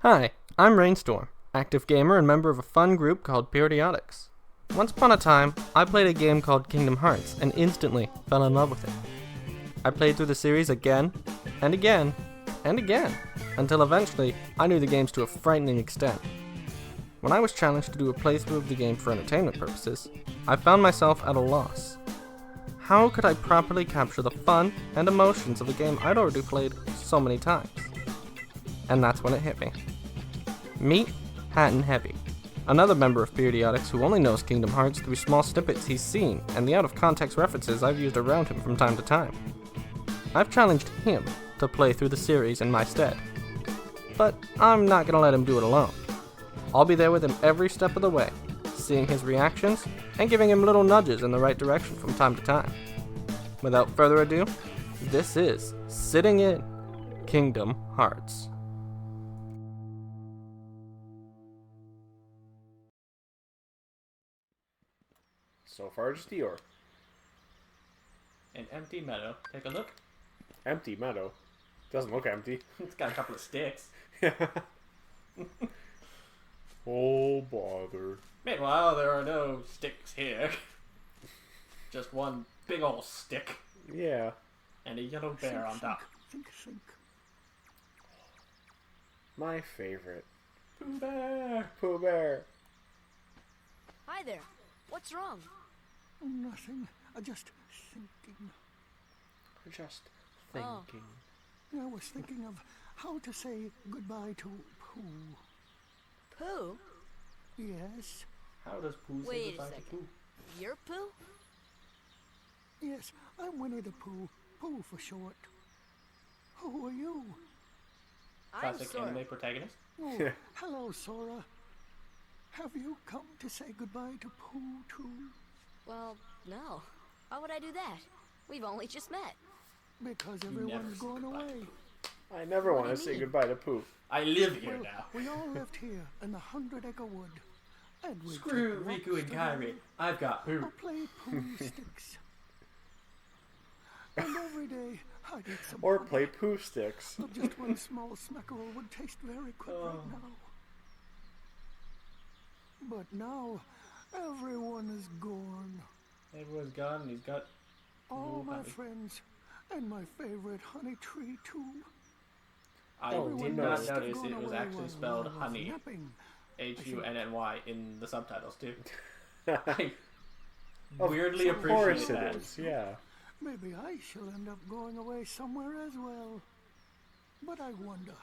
Hi, I'm RaynnStorm, active gamer and member of a fun group called Idiotics. Once upon a time, I played a game called Kingdom Hearts and instantly fell in love with it. I played through the series again, and again, and again, until eventually I knew the games to a frightening extent. When I was challenged to do a playthrough of the game for entertainment purposes, I found myself at a loss. How could I properly capture the fun and emotions of a game I'd already played so many times? And that's when it hit me. Meet Hat&Heavy, another member of Idiotics who only knows Kingdom Hearts through small snippets he's seen and the out-of-context references I've used around him from time to time. I've challenged him to play through the series in my stead. But I'm not gonna let him do it alone. I'll be there with him every step of the way, seeing his reactions and giving him little nudges in the right direction from time to time. Without further ado, this is Sitting in Kingdom Hearts. So far, just Eeyore. An empty meadow. Take a look. Empty meadow. Doesn't look empty. It's got a couple of sticks. Oh, bother. Meanwhile, there are no sticks here. Just one big old stick. Yeah. And a yellow bear on top. Think. My favorite. Pooh Bear! Pooh Bear. Hi there. What's wrong? Nothing. Just thinking. Just Oh. thinking. I was thinking of how to say goodbye to Pooh. Pooh? Yes, How does Pooh say Wait a goodbye to second. Pooh? You're Pooh? yes, I'm Winnie the Pooh. Pooh for short. Who are you? I'm Classic Sora. anime protagonist. Oh, Yeah. hello, Sora. Have you come to say goodbye to Pooh too? Well, no. Why would I do that? We've only just met. Because never everyone's said gone goodbye. away. I never What want do to you say mean? goodbye to Pooh. I live here Well, now. we all lived here in the 100-acre wood. And we Screw Riku and Kairi. I've got Pooh. Or play Pooh sticks. And every day I'd eat some Or honey. play Pooh sticks. But just one small smackerel would taste very good Oh. right now. But now, everyone is gone. Everyone's gone and he's got All no my honey. friends, and my favorite honey tree too. I Oh, did no. not must have notice gone it was away actually while spelled I was honey. napping. Hunny in the subtitles too. Of I weirdly course appreciate it that. is, yeah. Maybe I shall end up going away somewhere as well. But I wonder,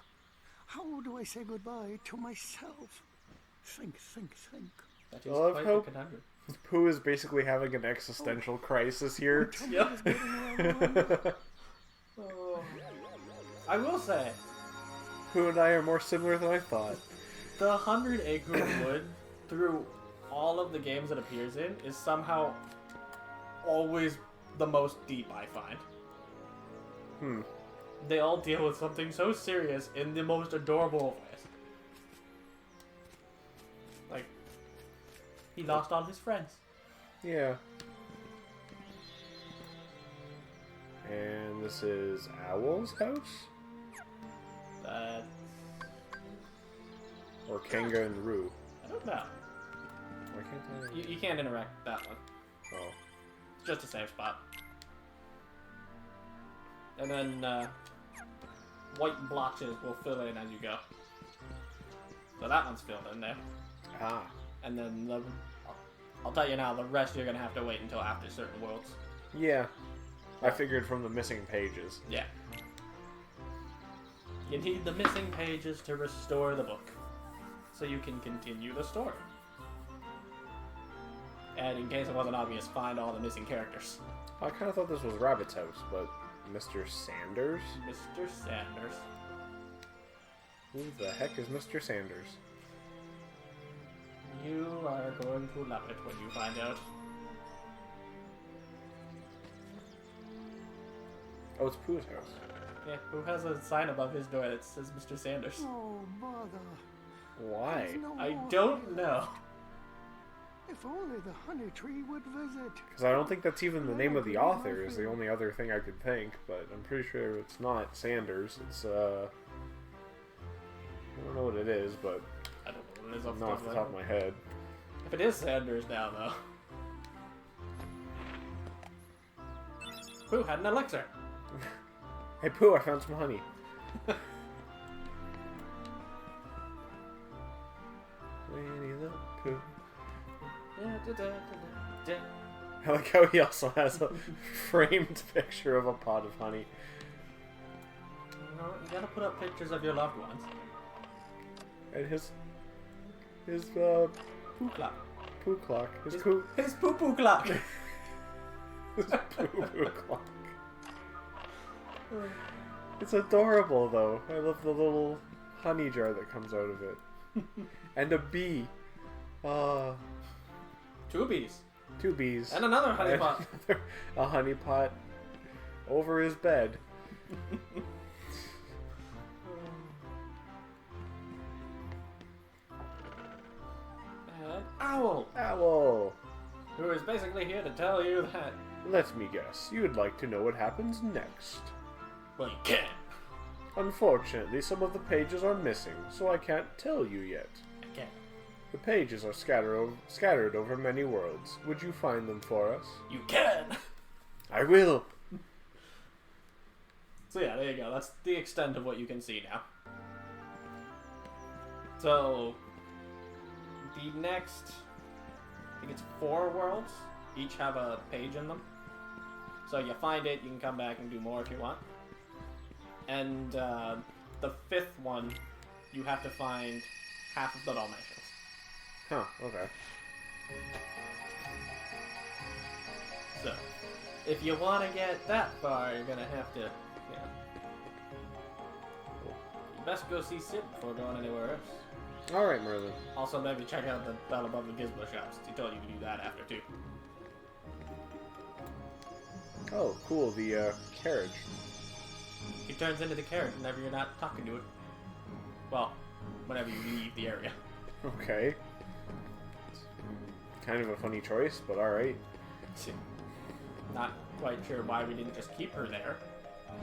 how do I say goodbye to myself? Think. That I is love quite how- the conundrum. Pooh is basically having an existential crisis here. Yep. Somebody's getting around. Oh. I will say, Pooh and I are more similar than I thought. the 100-acre wood through all of the games it appears in is somehow always the most deep I find. They all deal with something so serious in the most adorable of ways. Like, he lost all his friends. Yeah. And this is Owl's house? Uh, Or Kanga and Roo? I don't know. Why can't I? You can't interact that one. Oh. It's just a safe spot. And then, white blotches will fill in as you go. So that one's filled in there. Ah. And then I'll tell you now, the rest you're gonna have to wait until after certain worlds. Yeah. I figured from the missing pages. Yeah. You need the missing pages to restore the book, so you can continue the story. And in case it wasn't obvious, find all the missing characters. I kind of thought this was Rabbit's house, but Mr. Sanders? Mr. Sanders. Who the heck is Mr. Sanders? You are going to love it when you find out. Oh, it's Pooh's house. Yeah, who has a sign above his door that says Mr. Sanders? Oh, bother. Why? There's no I more don't honey. know. If only the honey tree would visit. Because I don't think that's even the name of the author is the only other thing I could think, but I'm pretty sure it's not Sanders. It's, I don't know what it it is, but I don't know what it is off not off the top of my head. If it is Sanders now, though. Who had an elixir? Hey, Pooh, I found some honey. Winnie the Pooh. I like how he also has a framed picture of a pot of honey. You know, you gotta put up pictures of your loved ones. And his Poo clock. poo clock. His poo clock. His poo clock. It's adorable though. I love the little honey jar that comes out of it. And a bee. 2 bees. 2 bees. And another honey pot. A honey pot over his bed. Owl. Owl. Who is basically here to tell you that. Let me guess. You'd like to know what happens next. Well, you can't. Unfortunately, some of the pages are missing, so I can't tell you yet. I can't. The pages are scattered over many worlds. Would you find them for us? You can. I will. So yeah, there you go. That's the extent of what you can see now. So the next, I think it's 4 worlds. Each have a page in them. So you find it, you can come back and do more if you want. And the 5th one, you have to find half of the Dalmatians. Huh, okay. So, if you want to get that far, you're gonna have to, you best go see Sid before going anywhere else. Alright, Merlin. Also, maybe check out the Battle Above the Gizmo shops. He told you to do that after, too. Oh, cool, the carriage. He turns into the carriage whenever you're not talking to it. Well, whenever you leave the area. Okay. Kind of a funny choice, but alright. Not quite sure why we didn't just keep her there.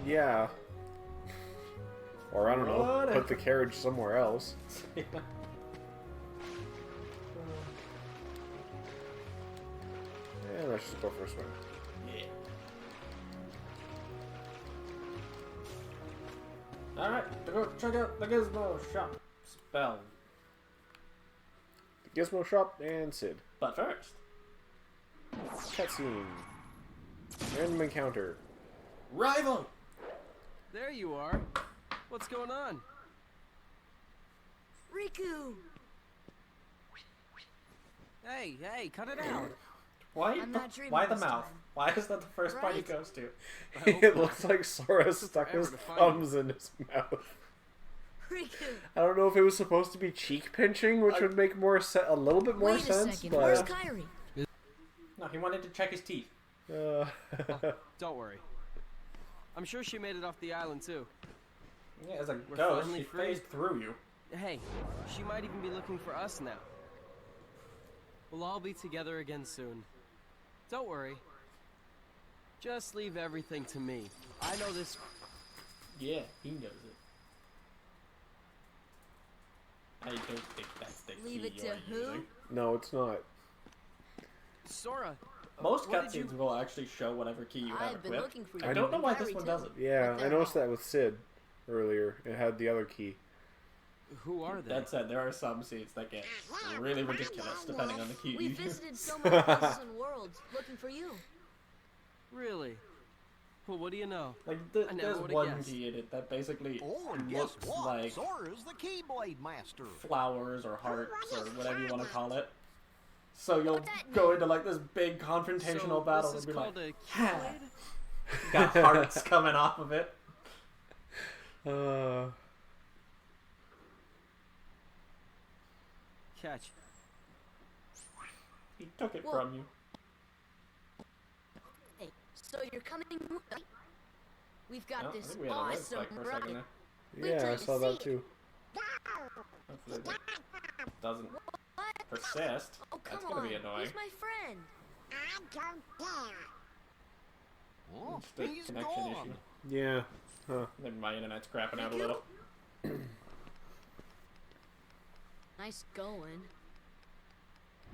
Yeah. Or I don't know, What? put the carriage somewhere else. Yeah, Yeah, let's just go for a swim. Alright, to go check out the Gizmo shop. Spell. The Gizmo shop and Sid. But first, Cutscene. Random encounter. rival! There you are. What's going on? Riku! Hey, cut it out. Why, I'm not dreaming why the this mouth? time. Why is that the first part he Right? goes to? It looks like Sora stuck forever his to find thumbs in his mouth. Riku! I don't know if it was supposed to be cheek pinching, which would make more a little bit more Wait a sense, second, where's but Kairi? No, he wanted to check his teeth. Don't worry. I'm sure she made it off the island too. Yeah, as a We're ghost, finally she free. phased through you. Hey, she might even be looking for us now. We'll all be together again soon. Don't worry. Just leave everything to me. I know this. Yeah, he knows it. I don't think that's the Leave key it to you're who? using. no, it's not. Sora. Most what did cutscenes you- will actually show whatever key you have I've been equipped. looking for you. I don't know why Kairi this one too. doesn't. Yeah, What the I noticed hell? that with Sid earlier. It had the other key. Who are they? That said, there are some scenes that get really ridiculous depending on the key We you use. visited so many places and worlds looking for you. Really? Well, what do you know? Like, I never there's would've one guessed. key in it that basically Oh, and guess looks what? like Sora's the Keyblade Master. flowers or hearts or whatever you want to call it. So you'll that go into like this big confrontational So battle this and is be like, called a "Ha!" Keyblade? got hearts coming off of it. Catch. He took it Whoa. from you. Hey, so you're coming with me? We've got Oh, I this think we had a red awesome spike for a second ride. there. Wait Yeah, till I you saw that see it. too. Hopefully that doesn't What? persist. Oh, come That's gonna on. be annoying. He's my friend. Oh, Just a he's connection gone. issue. Yeah. Huh. Maybe my internet's crapping out a little. nice going.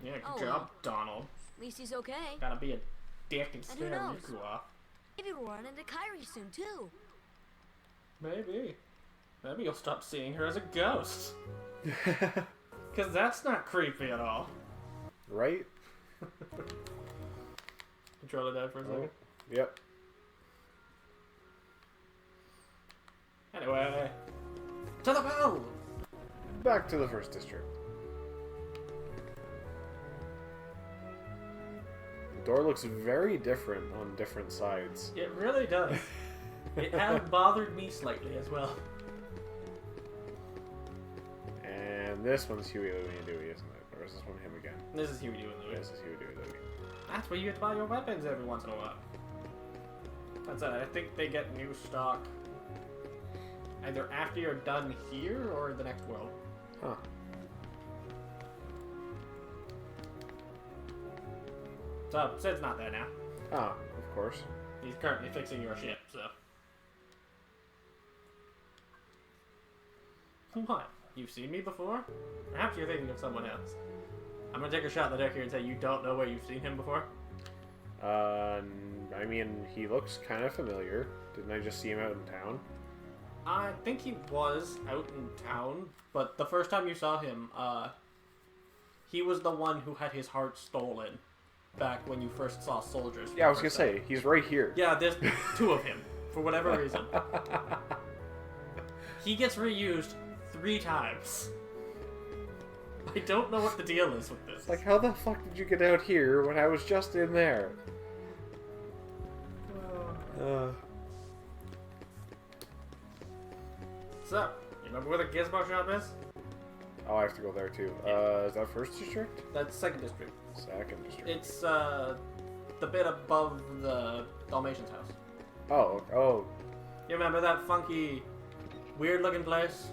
Yeah, good Oh, job, well. Donald. At least he's okay. Gotta be a dick and And who scare knows? Riku off. Maybe we'll run into Kyrie soon, too. Maybe. Maybe you'll stop seeing her as a ghost. Because that's not creepy at all. Right? Control it out for a second. Yep. Anyway. To the bell! Back to the first district. The door looks very different on different sides. It really does. It has bothered me slightly as well. And this one's Huey, Louie, and Dewey, isn't it? Or is this one him again? This is Huey doing the This is Huey, Dewey, Louie. That's where you get to buy your weapons every once in a while. That's it. I think they get new stock either after you're done here or the next world. Huh. So, Sid's not there now. Ah, of course. He's currently fixing your ship, so. What? You've seen me before? Perhaps you're thinking of someone else. I'm gonna take a shot in the dark here and say you don't know where you've seen him before. I mean, he looks kind of familiar. Didn't I just see him out in town? I think he was out in town, but the first time you saw him, he was the one who had his heart stolen back when you first saw soldiers. Yeah, I was gonna say, he's right here. Yeah, there's two of him, for whatever reason. He gets reused 3 times. I don't know what the deal is with this. It's like, how the fuck did you get out here when I was just in there? So, you remember where the Gizmo shop is? Oh, I have to go there too. Is that first district? That's second district. Second district. It's, the bit above the Dalmatian's house. Oh. You remember that funky, weird-looking place?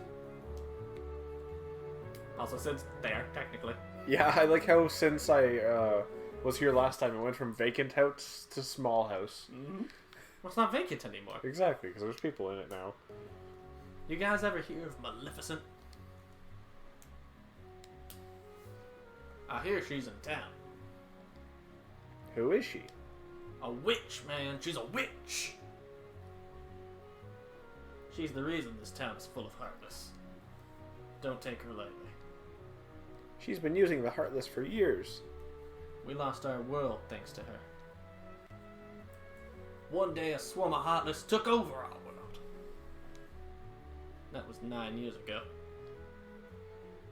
Also, Sid's there, technically. Yeah, I like how since I was here last time, it went from vacant house to small house. Mm-hmm. Well, it's not vacant anymore. Exactly, because there's people in it now. You guys ever hear of Maleficent? I hear she's in town. Who is she? A witch, man. She's a witch. She's the reason this town is full of heartless. Don't take her lightly. She's been using the Heartless for years. We lost our world thanks to her. One day a swarm of heartless took over our world. That was 9 years ago.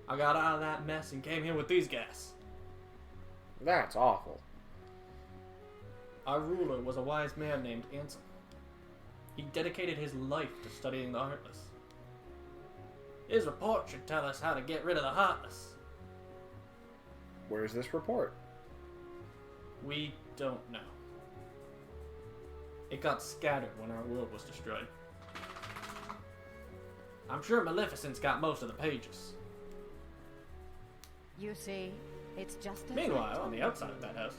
I got out of that mess and came here with these guys. That's awful. Our ruler was a wise man named Ansel. He dedicated his life to studying the Heartless. His report should tell us how to get rid of the Heartless. Where's this report? We don't know. It got scattered when our world was destroyed. I'm sure Maleficent's got most of the pages. You see, it's just as Meanwhile, on the outside of that house,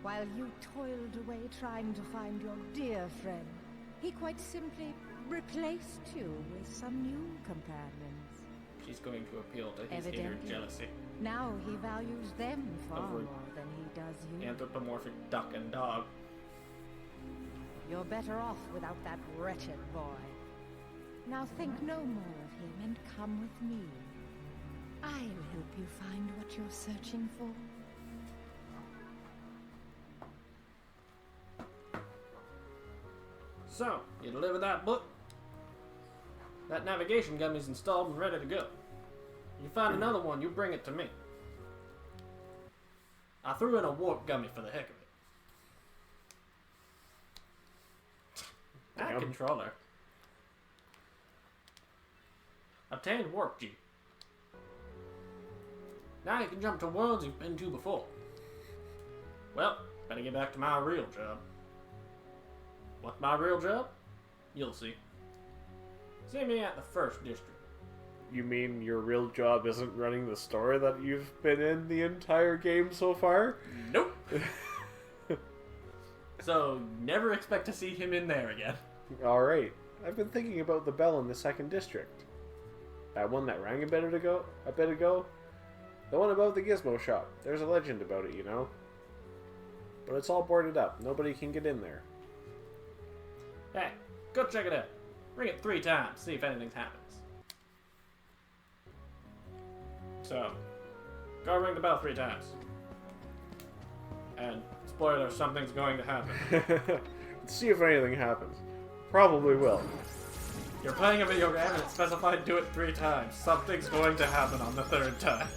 while you toiled away trying to find your dear friend, he quite simply replaced you with some new companions. she's going to appeal to his inner Evidently. jealousy. Now he values them far Over more than he does you. Anthropomorphic duck and dog. You're better off without that wretched boy. Now think no more of him and come with me. I'll help you find what you're searching for. So, you deliver that book? That navigation gummy's installed and ready to go. You find another one, you bring it to me. I threw in a warp gummy for the heck of it. That Damn. controller. Obtained warp G. Now you can jump to worlds you've been to before. Well, better get back to my real job. What's my real job? You'll see. See me at the first district. You mean your real job isn't running the store that you've been in the entire game so far? Nope. So, never expect to see him in there again. Alright. I've been thinking about the bell in the second district. That one that rang a bit ago? The one above the gizmo shop. There's a legend about it, you know? But it's all boarded up. Nobody can get in there. Hey, go check it out. Ring it 3 times, see if anything happens. So, go ring the bell 3 times. And, spoiler, something's going to happen. Let's see if anything happens. Probably will. You're playing a video game and it's specified do it 3 times. Something's going to happen on the 3rd time.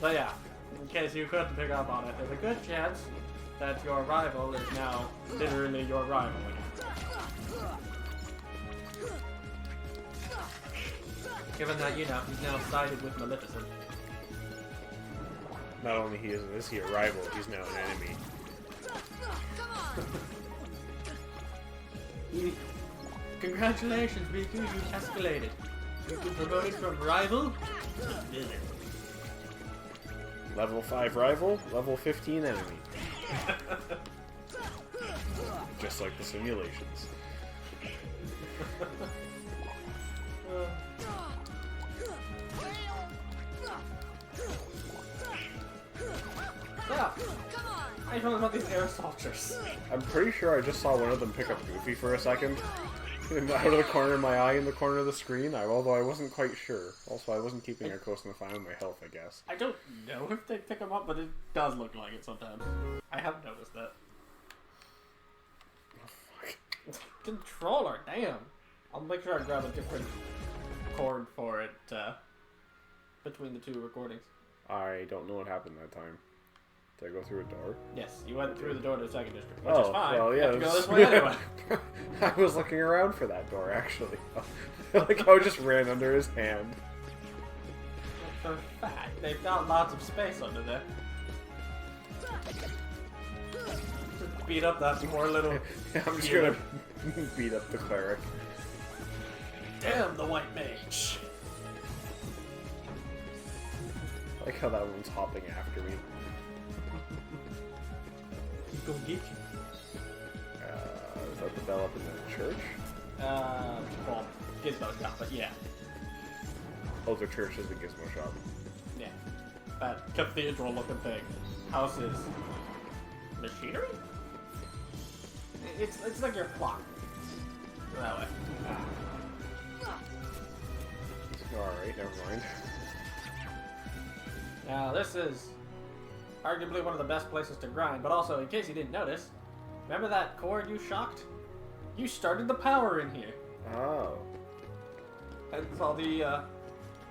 But yeah, in case you couldn't pick up on it, there's a good chance that your rival is now literally your rival again. Given that, you know, he's now sided with Maleficent. Not only is he a rival, he's now an enemy. Congratulations, Riku, you escalated. You've been promoted from rival to villain. Level 5 rival, level 15 enemy. Just like the simulations. Yeah. How you feeling about these air soldiers? I'm pretty sure I just saw one of them pick up Goofy for a second. Out of the corner of my eye in the corner of the screen, although I wasn't quite sure. Also, I wasn't keeping a close enough eye on my health, I guess. I don't know if they pick them up, but it does look like it sometimes. I have noticed that. Oh, fuck. Controller, damn. I'll make sure I grab a different cord for it between the 2 recordings. I don't know what happened that time. Did I go through a door? Yes, you went through the door to the 2nd district, which Oh, is fine. well, You yeah. have to go this way anyway. I was looking around for that door, actually. Like, I just ran under his hand. For fact, they've got lots of space under there. Just beat up that poor little... I'm just gonna beat up the cleric. Damn the white mage! I like how that one's hopping after me. He's gonna get you. Is that the bell up in the church? Well, Gizmo's shop, but yeah. Oh, the church is the gizmo shop. Yeah. That cathedral looking thing. Houses. Machinery? It's like your clock. That way. Alright, never mind. Now, this is arguably one of the best places to grind, but also, in case you didn't notice, remember that cord you shocked? You started the power in here. Oh. And all the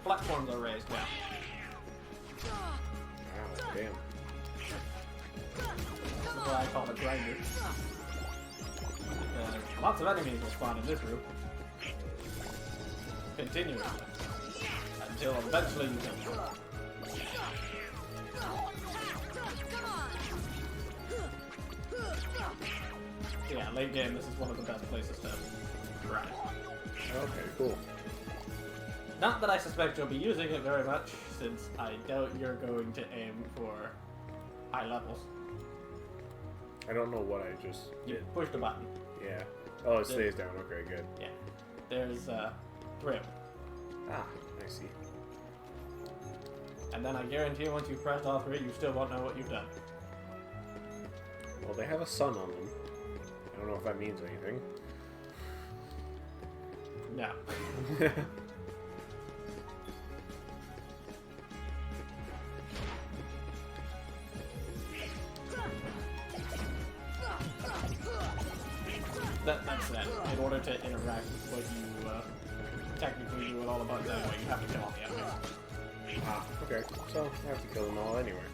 platforms are raised now. Wow, damn. This is what I call the grinder. Lots of enemies will spawn in this room. Continuously. Until eventually you can... Yeah, late game, this is one of the best places to grind. Okay, cool. Not that I suspect you'll be using it very much, since I doubt you're going to aim for high levels. I don't know what I just You did. pushed a button. Yeah. Oh, it stays down. Okay, good. Yeah. There's 3. Ah, I see. And then I guarantee once you've pressed all 3, you still won't know what you've done. Well, they have a sun on them. I don't know if that means anything. No. That's that. In order to interact with what you technically do with all the buttons anyway, you have to kill all the enemies. Ah, okay. So, I have to kill them all anyway.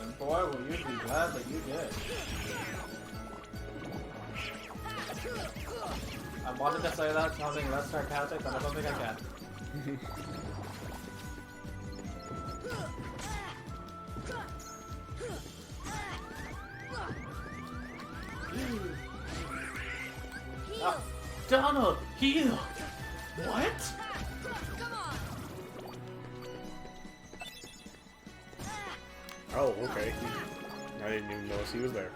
And boy, will you be glad that you did. I wanted to say that sounding less sarcastic, but I don't think I can. Oh, Donald, heal! What? Oh, okay. I didn't even notice he was there.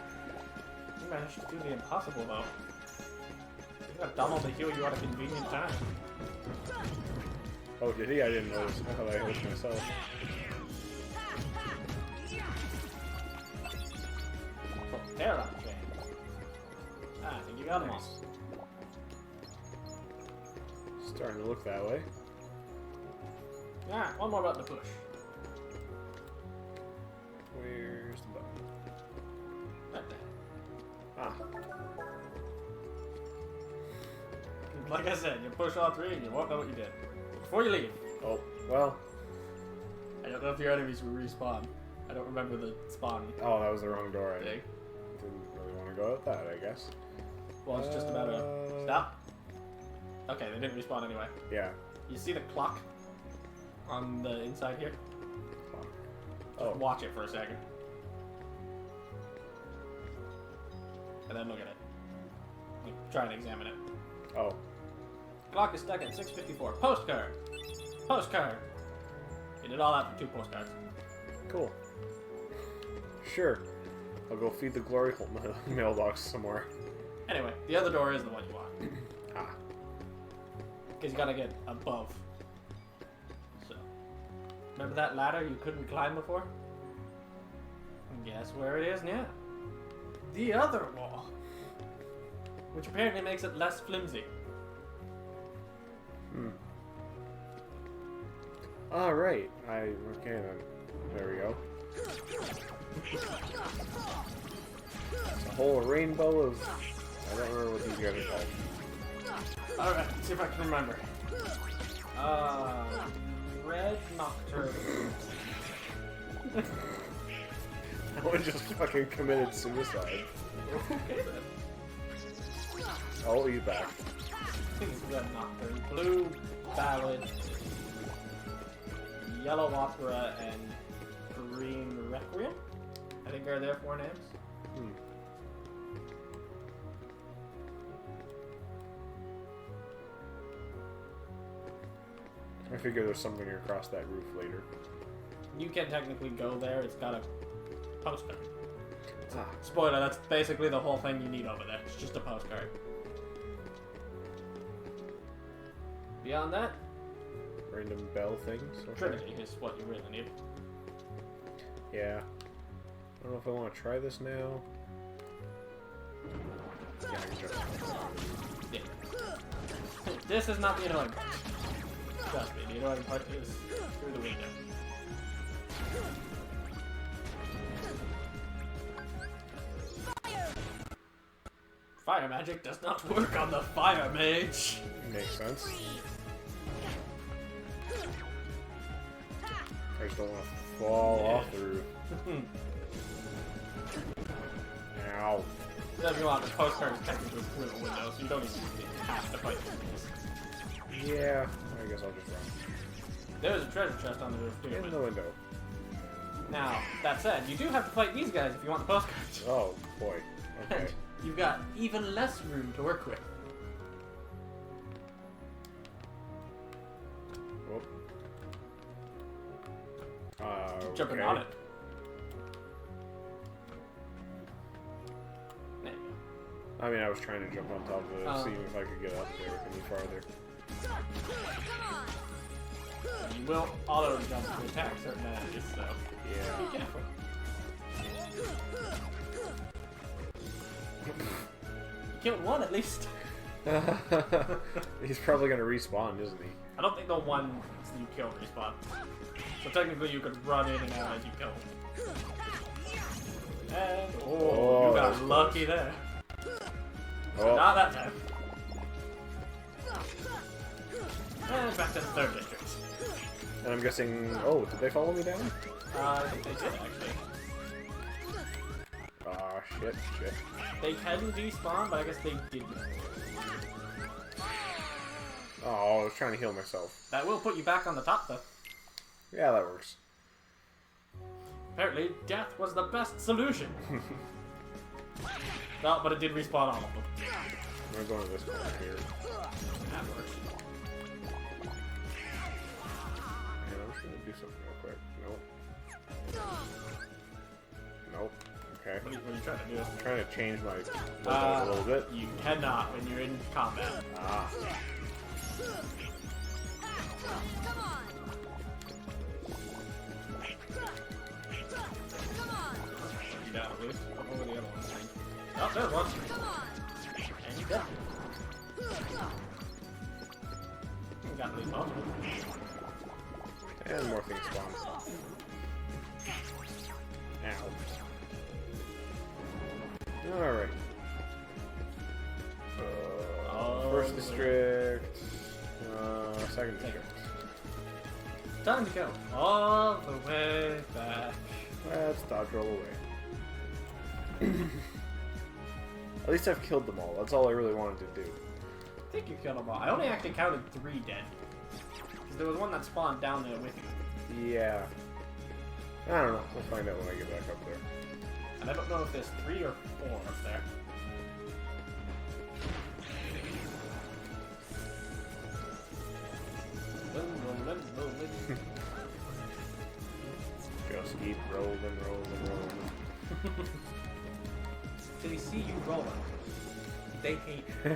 You managed to do the impossible, though. You got Donald to heal you at a convenient time. Oh, did he? I didn't notice. I thought I healed myself. Oh, there on the chain. Ah, I think you got him all. Starting to look that way. Ah, one more button to push. Where's the button? Right there. Ah. Like I said, you push all three and you won't know what you did. Before you leave, Oh, well. I don't know if your enemies will respawn. I don't remember the spawn Oh, that was the wrong door. I thing. didn't really want to go out that, I guess. Well, it's just about a stop. Okay, they didn't respawn anyway. Yeah. You see the clock on the inside here? Oh. Watch it for a second. And then look at it. Like, try and examine it. Oh. Clock is stuck at 6:54. Postcard! Postcard! You did all that for 2 postcards. Cool. Sure. I'll go feed the glory hole mailbox somewhere. Anyway, the other door is the one you want. Ah. Because you gotta get above. So. Remember that ladder you couldn't climb before? Guess where it is now? The other wall. Which apparently makes it less flimsy. Hmm. Alright. Okay then. There we go. It's a whole rainbow of... I don't remember what these guys are called. Alright, let's see if I can remember. Red Nocturne. That one just fucking committed suicide. Okay then. Oh, he's back. I think it's Red Nocturne. Blue Ballad. Yellow Opera and Green Requiem. I think are their 4 names. Hmm. I figure there's something across that roof later. You can technically go there. It's got a postcard. Ah. Spoiler, that's basically the whole thing you need over there. It's just a postcard. Beyond that, Random bell things. Okay. Trinity is what you really need. Yeah. I don't know if I want to try this now. Yeah, I can just... Yeah. This is not the annoying part. Trust me, the annoying part is through the window. Fire magic does not work on the fire mage. Makes sense. I just don't want to fall off the roof. Ow. If you want, the postcard is technically through the window, so you don't even have to fight this. Yeah, I guess I'll just run. There's a treasure chest on the roof too. In the window. Now, that said, you do have to fight these guys if you want the postcards. Oh, boy. Okay. And you've got even less room to work with. Whoop. Jumping on it. There you go. I mean, I was trying to jump on top of it, seeing if I could get up there any farther. You will auto jump to attack certain enemies, so Yeah. be careful. You killed one at least. He's probably gonna respawn, isn't he? I don't think the ones you kill respawn. So technically you could run in and out as you kill them. And Oh, you that got was lucky close. there. Oh. Not that time. And back to the 3rd district. And I'm guessing... Oh, did they follow me down? I think they did actually. Ah, shit. They can despawn, but I guess they didn't. Oh, I was trying to heal myself. That will put you back on the top though. Yeah, that works. Apparently, death was the best solution. No, but it did respawn all of them. I'm going to this corner here. That works. And I'm just going to do something real quick. Nope. What are you trying to do? I'm trying to change my loadout a little bit. You cannot when you're in combat. Ah. Come on! Come on! You down at least? What were the other ones? Oh, there's one! Come on! And you got You got at least multiple. And more things spawn. Ow. Alright. First district. Second district. Time to go all the way back. Let's dodge roll away. At least I've killed them all. That's all I really wanted to do. I think you killed them all. I only actually counted 3 dead. Because there was one that spawned down there with you. Yeah. I don't know. We'll find out when I get back up there. And I don't know if there's 3 or 4 up there. Just keep rolling. They see you rolling. They hate you.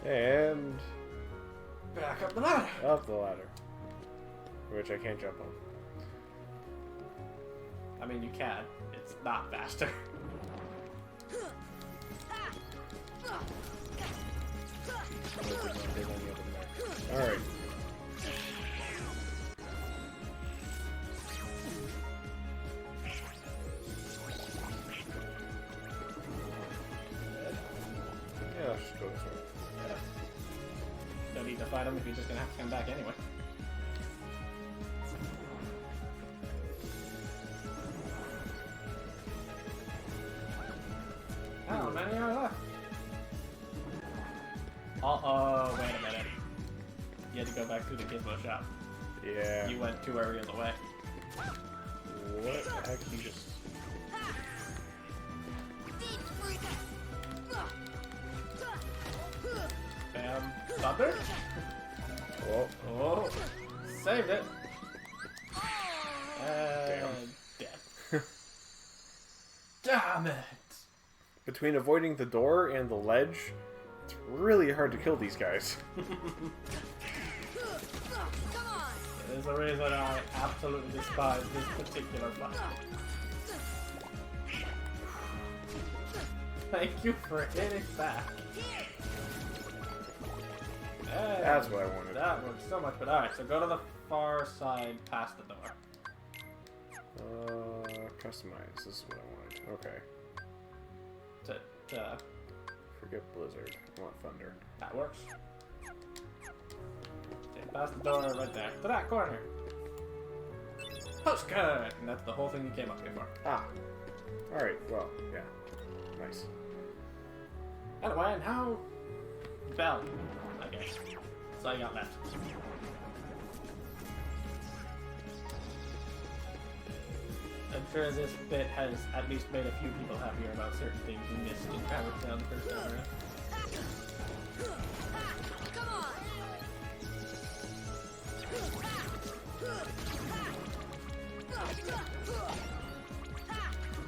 And Back up the ladder. up the ladder. Which I can't jump on. I mean, you can. It's not faster. Alright. Yeah, let's just go this way. Don't need to fight him if you're just gonna have to come back anyway. How many are left? Uh-oh, wait a minute. You had to go back through the gizmo shop. Yeah. You went too early on the way. What the heck? You just... Bam. Thunder? Oh. Oh. Saved it. And death. Damn it. Between avoiding the door and the ledge, it's really hard to kill these guys. There's a reason I absolutely despise this particular fight. Thank you for hitting back. Hey, That's what I wanted. that works so much better. Alright, so go to the far side past the door. Customize. This is what I wanted. Okay. To Forget Blizzard. I want Thunder. that works. Okay, past the door right there. To that corner. Postcard! And that's the whole thing you came up here for. Ah. Alright, well, yeah. Nice. Anyway, and how... Bell, I guess. That's all you got left. I'm sure this bit has at least made a few people happier about certain things we missed in Power Town the first time around. Come on!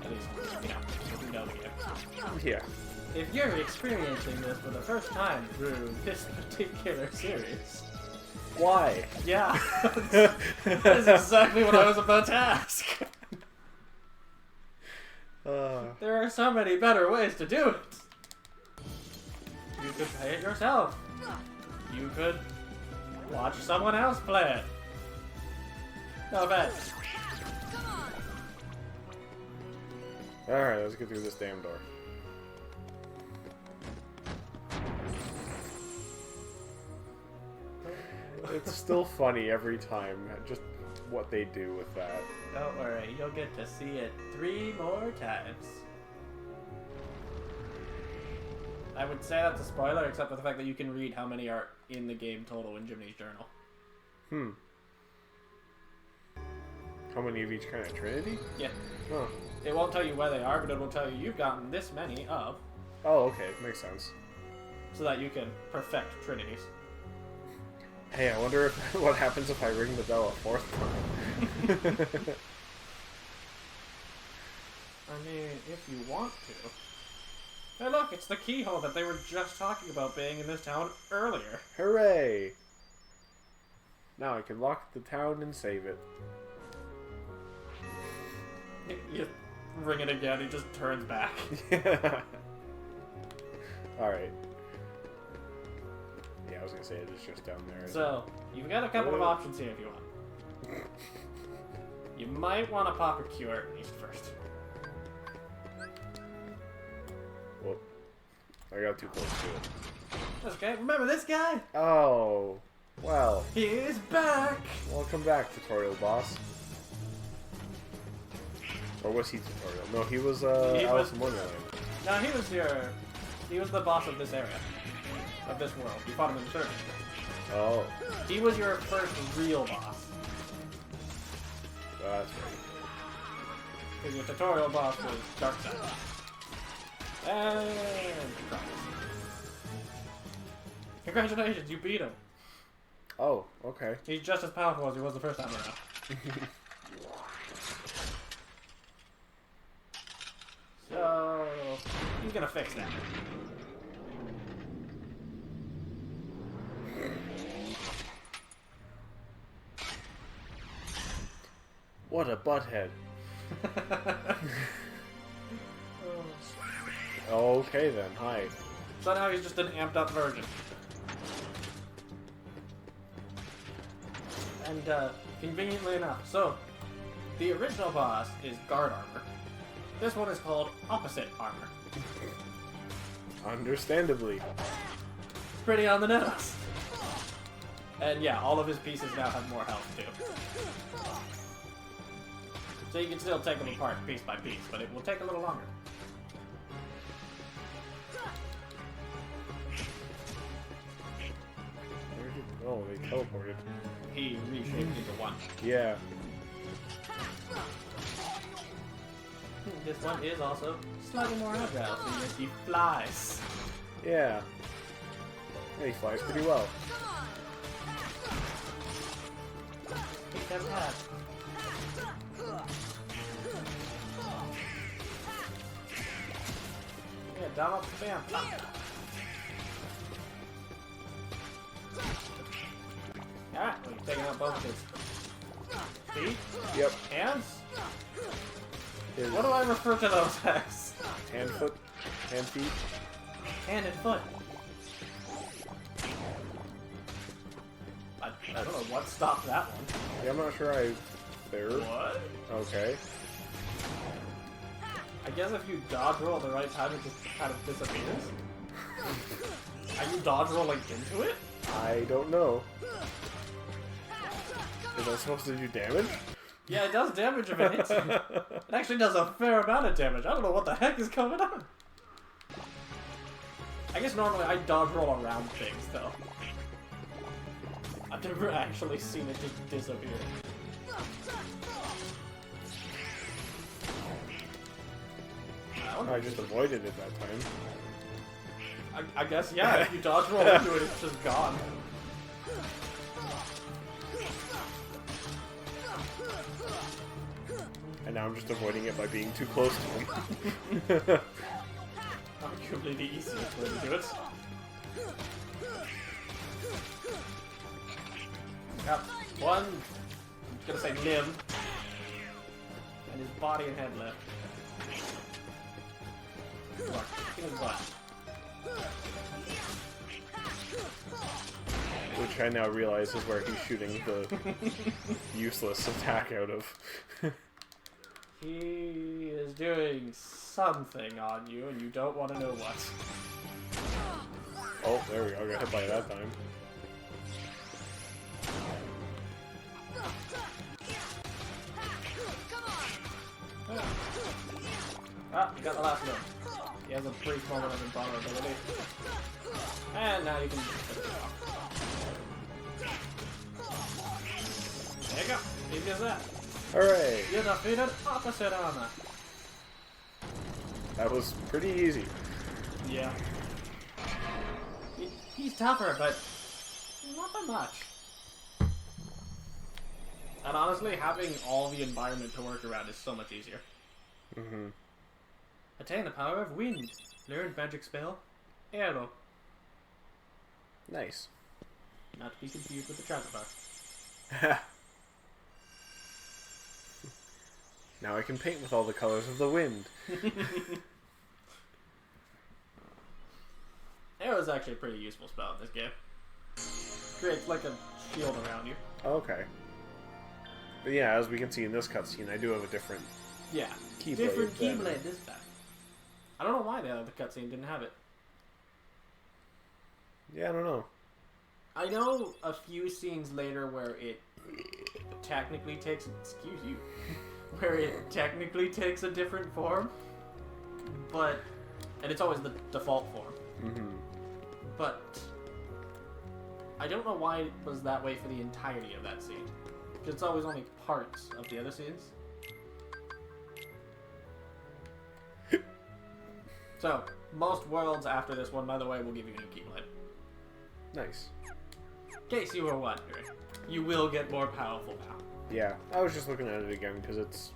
At least, you know the game. Yeah. If you're experiencing this for the first time through this particular series, Why? yeah, that's exactly what I was about to ask. There are so many better ways to do it. You could play it yourself. You could watch someone else play it. No offense. Alright, let's get through this damn door. It's still funny every time, just what they do with that. Don't worry, you'll get to see it 3 more times. I would say that's a spoiler, except for the fact that you can read how many are in the game total in Jiminy's journal. Hmm. How many of each kind of Trinity? Yeah. Huh. It won't tell you where they are, but it will tell you you've gotten this many of. Oh, okay. Makes sense. so that you can perfect trinities. Hey, I wonder what happens if I ring the bell a fourth time. I mean, if you want to. Hey look, it's the keyhole that they were just talking about being in this town earlier. Hooray! Now I can lock the town and save it. You ring it again, he just turns back. Alright. Yeah, I was gonna say it's just down there. So, you've got a couple of options here if you want. You might want to pop a cure at least first. Whoop. I got too close to it. That's okay. Remember this guy? Oh. Well. He's back! Welcome back, tutorial boss. Or was he tutorial? No, he was Alice in Wonderland. No, he was the boss of this area. Of this world. You fought him in the tournament. Oh. He was your first real boss. That's right. Because your tutorial boss was Darkseid. And congratulations, you beat him. Oh, okay. He's just as powerful as he was the first time around. So he's gonna fix that. What a butthead. Okay then, hi. So now he's just an amped up version. And conveniently enough, so the original boss is guard armor. This one is called opposite armor. Understandably. Pretty on the nose. And yeah, all of his pieces now have more health too. So you can still take them apart piece by piece, but it will take a little longer. Where did... Oh, they teleported. He reshaped into one. Yeah. This one is also slightly more agile, so yes, he flies. Yeah. Yeah, he flies pretty well. Kick that ass. Yeah, down up the bam. Alright, well, you're taking out both of his feet? Yep. Hands? His What do I refer to those as? hand, foot, hand, feet. Hand and foot. I don't know what stopped that one. Yeah, I'm not sure there. What? Okay. I guess if you dodge roll at the right time, it just kind of disappears. Are you dodge rolling into it? I don't know. Is that supposed to do damage? Yeah, it does damage if it hits you. It actually does a fair amount of damage. I don't know what the heck is going on. I guess normally I dodge roll around things, though. I've never actually seen it just disappear. I just avoided it that time. I guess, yeah, if you dodge roll into it, it's just gone. And now I'm just avoiding it by being too close to him. Arguably the easiest way to do it. Got one, I'm gonna say limb, and his body and head left. Come on, kick his butt. Which I now realize is where he's shooting the useless attack out of. He is doing something on you, and you don't want to know what. Oh, there we go. I got hit by it that time. Ah, you got the last one. He has a brief moment of invulnerability. And now you can finish it off. There you go. Easy as that. Hooray! You defeated opposite armor. That was pretty easy. Yeah. He's tougher, but not by much. And honestly, having all the environment to work around is so much easier. Mm-hmm. Attain the power of wind. Learned magic spell. Arrow. Nice. Not to be confused with the counterpart. Now I can paint with all the colors of the wind. Arrow's actually a pretty useful spell in this game. Creates like a shield around you. Okay. But yeah, as we can see in this cutscene, I do have a different Yeah. keyblade. Different keyblade this time. I don't know why the other cutscene didn't have it. Yeah, I don't know. I know a few scenes later where it technically takes... Excuse you. Where it technically takes a different form. But... And it's always the default form. Mm-hmm. But... I don't know why it was that way for the entirety of that scene. Because it's always only parts of the other scenes. So, most worlds after this one, by the way, will give you a new keyblade. Nice. In case you were wondering, you will get more powerful now. Yeah, I was just looking at it again because it's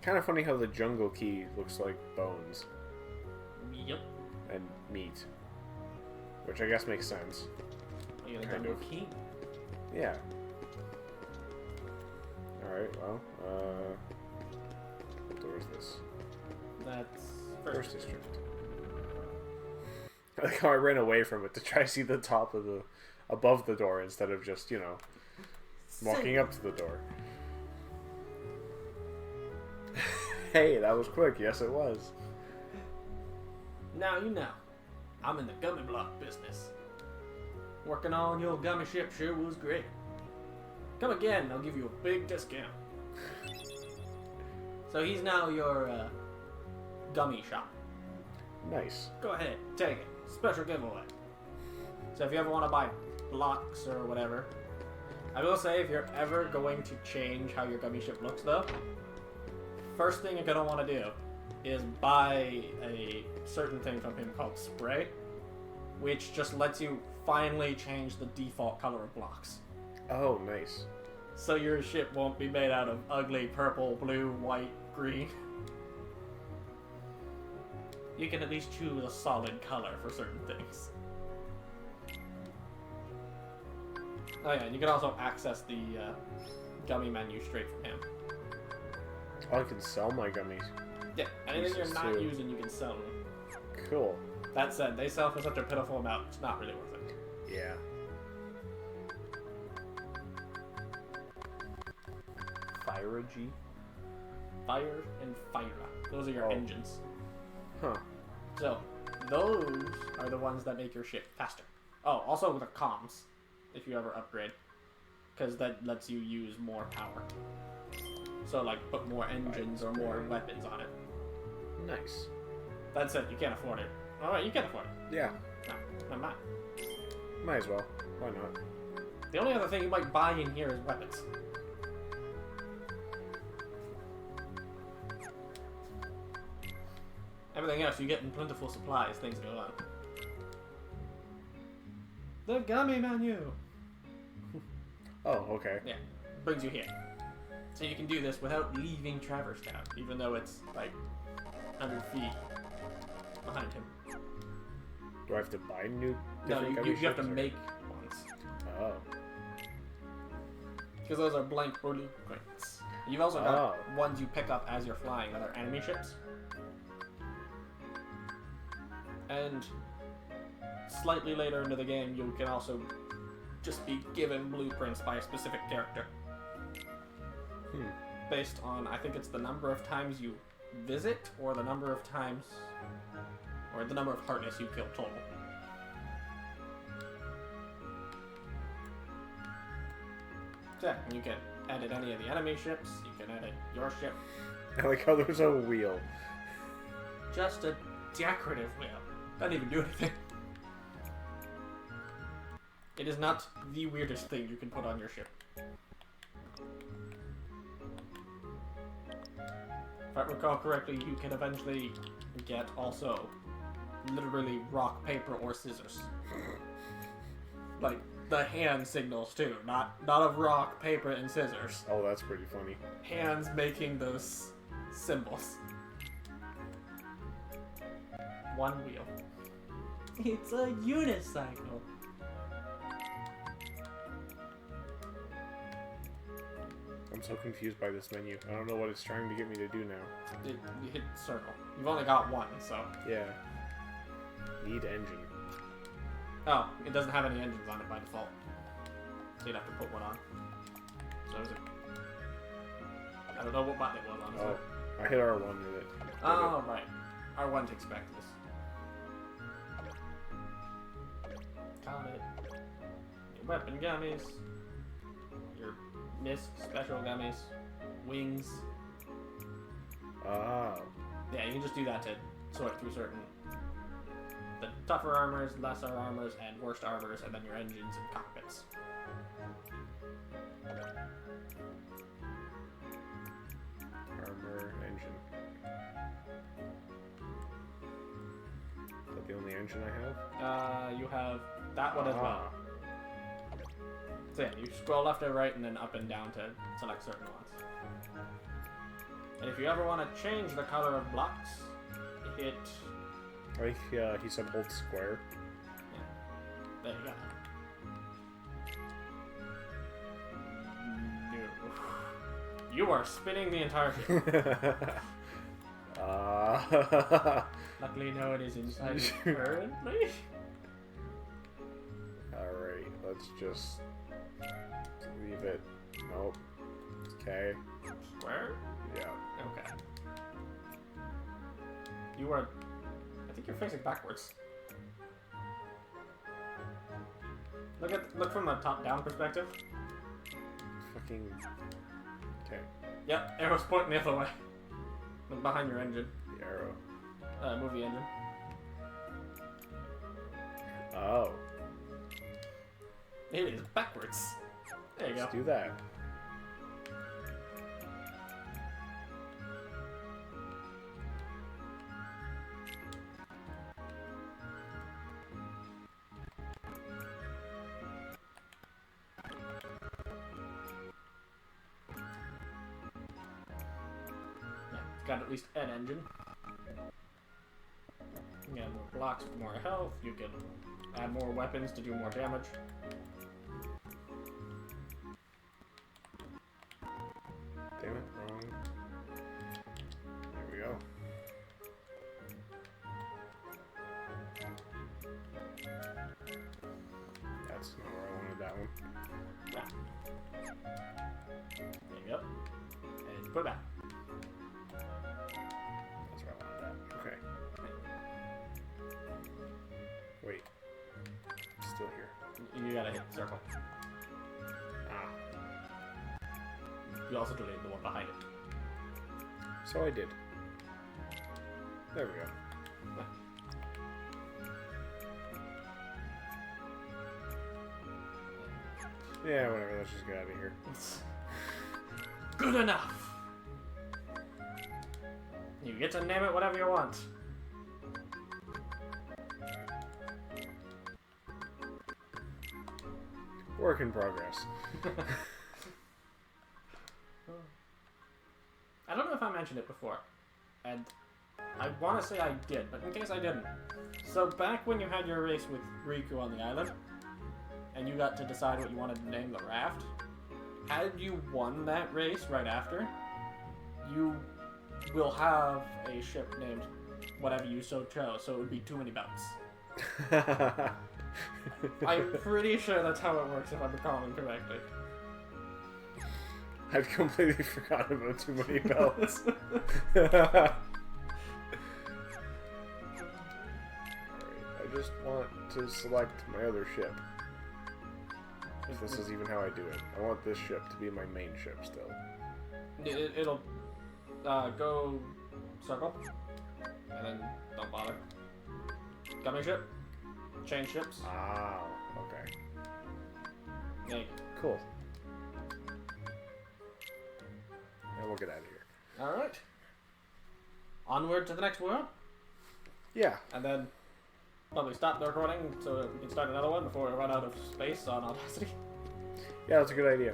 kind of funny how the jungle key looks like bones Yep. and meat, which I guess makes sense. You're the Kind jungle of. king. Yeah. Alright, well, what door is this? That's First district. I like how I ran away from it to try to see the top of the... above the door instead of just, you know, walking up to the door. Hey, that was quick. Yes, it was. Now you know. I'm in the gummy block business. Working on your gummy ship sure was great. Come again, I'll give you a big discount. So he's now your gummy shop. Nice. Go ahead, take it. Special giveaway. So if you ever want to buy blocks or whatever, I will say if you're ever going to change how your gummy ship looks though, first thing you're going to want to do is buy a certain thing from him called Spray, which just lets you finally change the default color of blocks. Oh, nice. So your ship won't be made out of ugly purple, blue, white, green. You can at least choose a solid color for certain things. Oh yeah, and you can also access the gummy menu straight from him. Oh, I can sell my gummies. Yeah, anything you're Jesus, not too. using, you can sell them. Cool. That said, they sell for such a pitiful amount, it's not really worth it. Yeah. Fire G? Fire and Fyra. Those are your Oh. engines. Huh. So, those are the ones that make your ship faster. Oh, also with the comms, if you ever upgrade. Because that lets you use more power. So, like, put more engines or more weapons on it. Nice. That's it, you can't afford it. Alright, you can afford it. Yeah. No, never mind. Might as well. Why not? The only other thing you might buy in here is weapons. Everything else you get in plentiful supplies, things go on. The gummy menu! Oh, okay. Yeah, brings you here. So you can do this without leaving Traverse Town, even though it's like 100 feet behind him. Do I have to buy new? No, different you gummy have to ships, or- make ones. Oh. Because those are blank blueprints. You've also got ones you pick up as you're flying that are enemy ships. And slightly later into the game, you can also just be given blueprints by a specific character. Based on, I think it's the number of times you visit, or the number of times, or the number of hardness you kill total. So yeah, and you can edit any of the enemy ships, you can edit your ship. I like how there's a wheel. Just a decorative wheel. Doesn't even do anything. It is not the weirdest thing you can put on your ship. If I recall correctly, you can eventually get also literally rock, paper, or scissors. Like, the hand signals, too. Not of rock, paper, and scissors. Oh, that's pretty funny. Hands making those symbols. One wheel. It's a unicycle. I'm so confused by this menu. I don't know what it's trying to get me to do now. You hit circle. You've only got one, so... Yeah. Need engine. Oh, it doesn't have any engines on it by default. So you'd have to put one on. So is it... I don't know what button it was on. Oh, I hit R1 with it. Oh, right. R1 takes back this. Count it. Your weapon gummies. Your misc special gummies. Wings. Oh. Yeah, you can just do that to sort through certain... the tougher armors, lesser armors, and worst armors, and then your engines and cockpits. Armor, engine. Is that the only engine I have? You have that one as well. So yeah, you scroll left or right and then up and down to select certain ones. And if you ever want to change the color of blocks, hit... I think he said hold square. Yeah. There you go. No. You are spinning the entire ship. Luckily, no one is inside it currently. Alright, let's just leave it. Nope. Okay. Square? Yeah. Okay. You are... I think you're facing backwards. Look from the top-down perspective. Fucking... Okay. Yep, arrow's pointing the other way. Look behind your engine. The arrow. Move the engine. Oh. It is backwards. There you Let's go. do that. Yeah, it's got at least an engine. You can add more blocks for more health. You can add more weapons to do more damage. Damn it, wrong. There we go. That's not where I wanted that one. Yeah. There you go. And put it back. That's where I wanted that. Okay. Wait. It's still here. You gotta hit the circle. Ah. You also deleted the one behind it. So I did. There we go. Yeah, whatever. Let's just get out of here. Good enough. You get to name it whatever you want. Work in progress. I don't know if I mentioned it before, and I want to say I did, but in case I didn't. So back when you had your race with Riku on the island, and you got to decide what you wanted to name the raft, had you won that race right after, you will have a ship named whatever you so chose, so it would be too many belts. I'm pretty sure that's how it works if I'm recalling correctly. I've completely forgotten about too many belts. Alright, I just want to select my other ship. If this is even how I do it. I want this ship to be my main ship still. It'll go circle, and then don't bother. Gummy ship, change ships. Ah, okay. There you Cool. And we'll get out of here. go. Alright. Onward to the next world, Yeah. and then probably stop the recording so we can start another one before we run out of space on Audacity. Yeah, that's a good idea.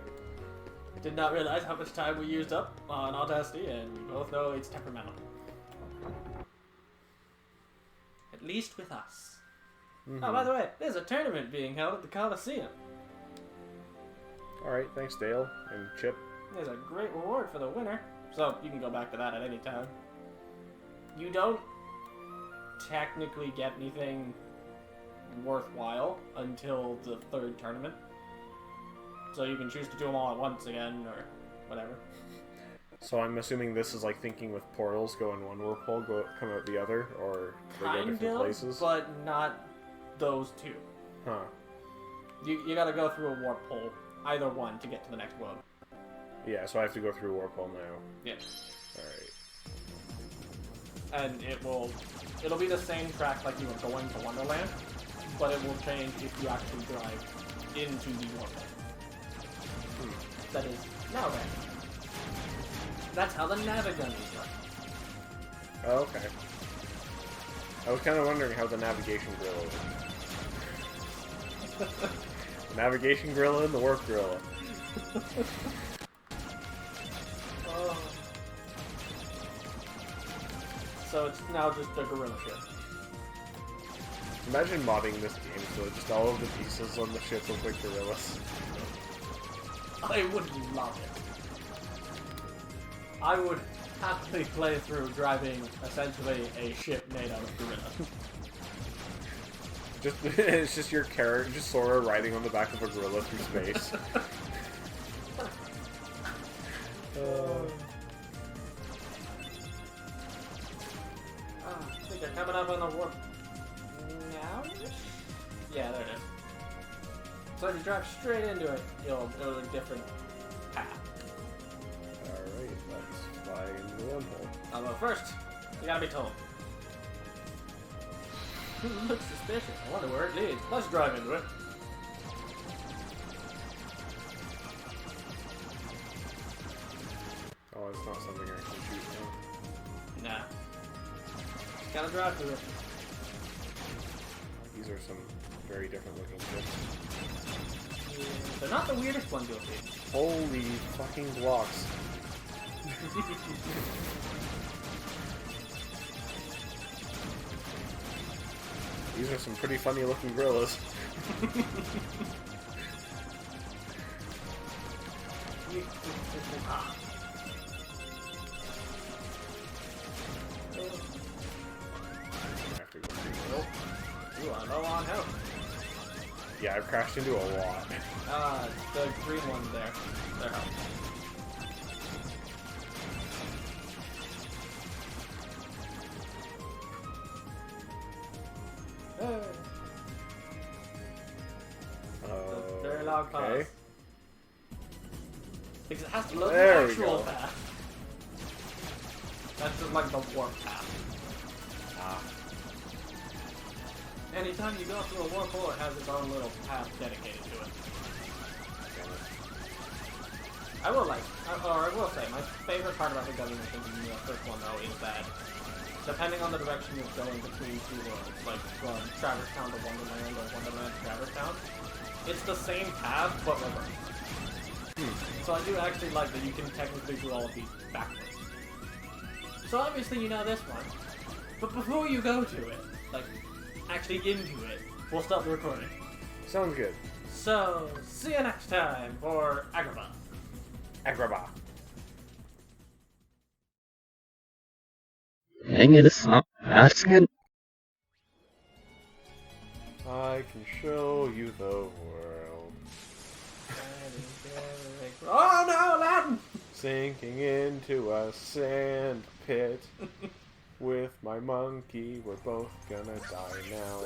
I did not realize how much time we used up on Audacity, and we both know it's temperamental. At least with us. Mm-hmm. Oh, by the way, there's a tournament being held at the Coliseum. Alright, thanks Dale and Chip. There's a great reward for the winner, so you can go back to that at any time. You don't technically get anything worthwhile until the third tournament. So you can choose to do them all at once again, or whatever. So I'm assuming this is like thinking with portals, go in one whirlpool, come out the other, or they go Kind different of, places? but not those two. Huh. You gotta go through a warp hole, either one, to get to the next world. Yeah, so I have to go through a whirlpool now. Yeah. Alright. And it'll be the same track like you were going to Wonderland, but it will change if you actually drive into the warp hole. That is now there. That's how the Navigun is run. Oh, okay. I was kind of wondering how the navigation gorilla was. The navigation gorilla and the warp gorilla. Oh. So it's now just a gorilla ship. Imagine modding this game so just all of the pieces on the ship look like gorillas. I would love it. I would happily play through driving essentially a ship made out of gorilla. It's just your character, just Sora riding on the back of a gorilla through space. I think they're coming up on the warp now? Yeah, there it is. So if you drive straight into it, it'll a different path. Alright, let's fly into the wormhole. Although first, you gotta be told. Looks suspicious. I wonder where it leads. Let's drive into it. Oh, it's not something I can shoot now. Nah. Just gotta drive through it. These are some very different looking ships. They're not the weirdest ones you'll see. Holy fucking blocks. These are some pretty funny looking gorillas. You are low on health. Yeah, I've crashed into a lot. The green ones there. They're health. Very long pause. Okay. Because it has to load There the we actual go. path. That's just like the warp path. Ah. Anytime you go through a warp hole, it has its own little path dedicated to it. I will say, my favorite part about the government in the first one though is that depending on the direction you're going between two worlds, like from Traverse Town to Wonderland or Wonderland to Traverse Town, it's the same path but reversed. So I do actually like that you can technically do all of these backwards. So obviously you know this one, but before you go to it, like actually into it, we'll stop the recording. Sounds good. So see you next time for Agrabah. Agrabah. Hang it up, asking. I can show you the world. Oh no, Latin! Sinking into a sand pit. With my monkey, we're both gonna die now.